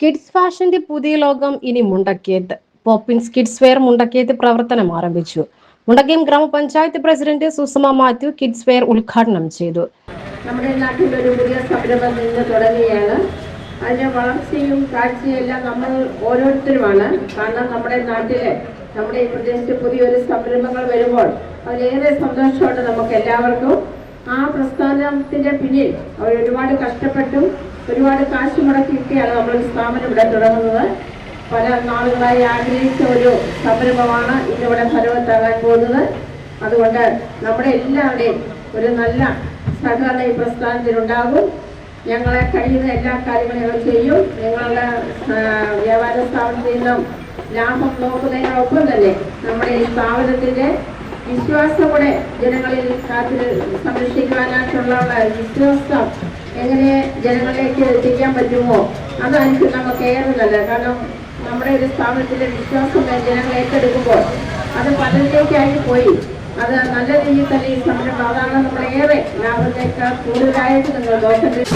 Kids ഫാഷന്റെ പുതിയ ലോകം ഇനി മുണ്ടക്കയത്ത്. പോപ്പിൻസ് കിഡ്സ് വെയർ മുണ്ടക്കയത്ത് പ്രവർത്തനം ആരംഭിച്ചു. മുണ്ടക്കയം ഗ്രാമപഞ്ചായത്ത് president Sushama Mathew kids wear ഉദ്ഘാടനം ചെയ്തു. നമ്മുടെ നാട്ടിൽ ഒരു പുതിയ സംരംഭം നിന്ന് തുടങ്ങുകയാണ്. അതിന്റെ വളർച്ചയും കാഴ്ചയും എല്ലാം നമ്മൾ ഓരോരുത്തരുമാണ്. കാരണം നമ്മുടെ നാട്ടിലെ നമ്മുടെ ഈ പ്രദേശത്ത് പുതിയൊരു സംരംഭങ്ങൾ വരുമ്പോൾ അതിലേറെ സന്തോഷമുണ്ട് നമുക്ക് എല്ലാവർക്കും. ആ പ്രസ്ഥാനത്തിന്റെ പിന്നിൽ അവർ ഒരുപാട് കഷ്ടപ്പെട്ടും ഒരുപാട് കാശ് മുടക്കിയൊക്കെയാണ് നമ്മൾ സ്ഥാപനം ഇവിടെ തുടങ്ങുന്നത്. പല നാളുകളായി ആഗ്രഹിച്ച ഒരു സംരംഭമാണ് ഇന്നിവിടെ ഫലവത്താകാൻ പോകുന്നത്. അതുകൊണ്ട് നമ്മുടെ എല്ലാവരുടെയും ഒരു നല്ല സഹകരണം ഈ പ്രസ്ഥാനത്തിനുണ്ടാകും. ഞങ്ങളെ കഴിയുന്ന എല്ലാ കാര്യങ്ങളും ഞങ്ങൾ ചെയ്യും. നിങ്ങളുടെ വ്യാപാര സ്ഥാപനത്തിൽ നിന്നും ലാഭം നോക്കുന്നതിനൊപ്പം തന്നെ നമ്മുടെ ഈ സ്ഥാപനത്തിന്റെ വിശ്വാസം കൂടെ ജനങ്ങളിൽ കാത്തിൽ സംരക്ഷിക്കുവാനായിട്ടുള്ള വിശ്വാസം എങ്ങനെ ജനങ്ങളിലേക്ക് എത്തിക്കാൻ പറ്റുമോ അതായിരിക്കും നമുക്ക് ഏറെ നല്ലത്. കാരണം നമ്മുടെ ഒരു സ്ഥാപനത്തിലെ വിശ്വാസം ജനങ്ങൾ ഏറ്റെടുക്കുമ്പോൾ അത് പലരിലേക്കായി പോയി അത് നല്ല രീതിയിൽ തന്നെ ഈ സംരംഭം അതാണ് നമ്മളേറെ ലാഭത്തേക്കാൾ കൂടുതലായിട്ട് നിങ്ങൾ നോക്കേണ്ടത്.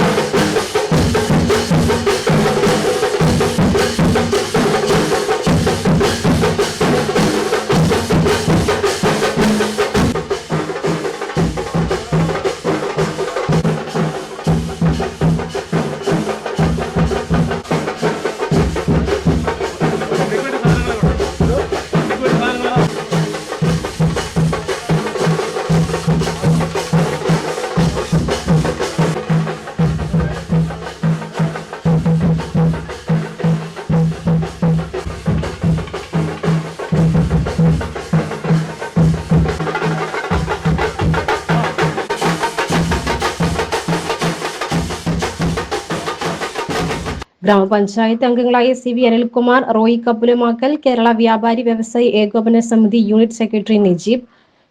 ഗ്രാമപഞ്ചായത്ത് അംഗങ്ങളായ CV അനിൽകുമാർ, റോയി കപ്പുലുമാക്കൽ, കേരള വ്യാപാരി വ്യവസായി ഏകോപന സമിതി unit secretary Najeeb,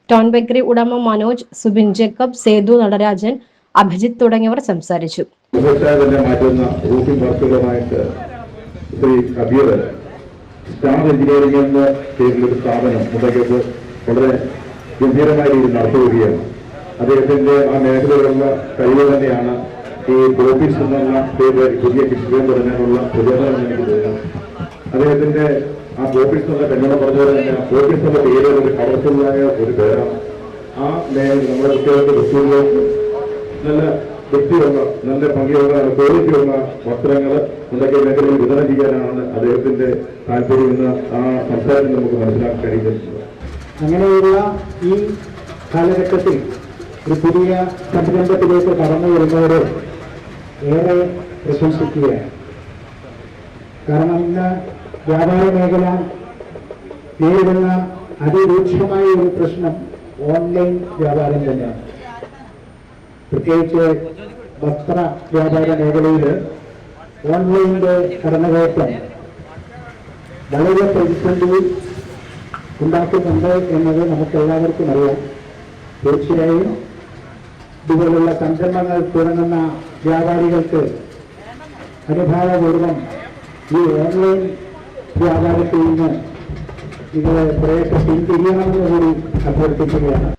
town bakery ഉടമ മനോജ്, സുബിൻ ജേക്കബ്, സേതു നടരാജൻ, അഭിജിത്ത് തുടങ്ങിയവർ സംസാരിച്ചു. വളരെ ഗംഭീരമായ രീതിയിൽ നടത്തുകയാണ്. അദ്ദേഹത്തിന്റെ ആ മേഖലയിലുള്ള കഴിവ് തന്നെയാണ് ഈ പോപ്പീസ് എന്നുള്ള പേര് പുതിയ കിഡ്സ് തുടങ്ങാനുള്ള പ്രചോദനം എനിക്ക് തോന്നുന്നു. അദ്ദേഹത്തിന്റെ ആ പോപ്പീസ് എന്നുള്ള പെണ്ണോട് പറഞ്ഞതുപോലെ തന്നെ ആ പോപ്പീസ് എന്നുള്ള പേര് ഒരു പവർഫുള്ളായ ഒരു പേരാണ്. ആ മേഖല നമ്മുടെ കുട്ടികൾക്ക് വൃത്തിയുള്ള നല്ല വൃത്തിയുള്ള നല്ല ഭംഗിയുള്ള ക്വാളിറ്റിയുള്ള വസ്ത്രങ്ങൾ എന്തൊക്കെ മേഖലയിൽ വിതരണം ചെയ്യാനാണ് അദ്ദേഹത്തിന്റെ താല്പര്യം എന്ന് ആ സംസാരത്തിൽ നമുക്ക് മനസ്സിലാക്കാൻ കഴിയുന്നത്. അങ്ങനെയുള്ള ഈ കാലഘട്ടത്തിൽ ഒരു പുതിയ സംരംഭത്തിലേക്ക് കടന്നു വരുന്നവരെ ഏറെ പ്രശംസിക്കുകയാണ്. കാരണം ഇന്ന് വ്യാപാര മേഖല നേരിടുന്ന അതിരൂക്ഷമായ ഒരു പ്രശ്നം ഓൺലൈൻ വ്യാപാരം തന്നെയാണ്. പ്രത്യേകിച്ച് വസ്ത്ര വ്യാപാര മേഖലയിൽ ഓൺലൈനിന്റെ കടന്നുകയറ്റം വളരെ പ്രതിസന്ധി ഉണ്ടാക്കുന്നുണ്ട് എന്നത് നമുക്കെല്ലാവർക്കും അറിയാം. തീർച്ചയായും ഇതുപോലുള്ള സംരംഭങ്ങൾ തുടങ്ങുന്ന വ്യാപാരികൾക്ക് അനുഭാവപൂർവം ഈ ഓൺലൈൻ വ്യാപാരത്തിൽ നിന്ന് ഇവരെ പ്രയത്നം പിന്തിരിയണമെന്ന് കൂടി അഭ്യർത്ഥിക്കുകയാണ്.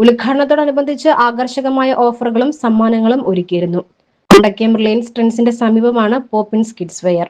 ഉദ്ഘാടനത്തോടനുബന്ധിച്ച് ആകർഷകമായ ഓഫറുകളും സമ്മാനങ്ങളും ഒരുക്കിയിരുന്നു. മുണ്ടക്കയം റിലയൻസ് ട്രെൻഡ്സിന്റെ സമീപമാണ് പോപ്പിൻസ് കിഡ്സ് വെയർ.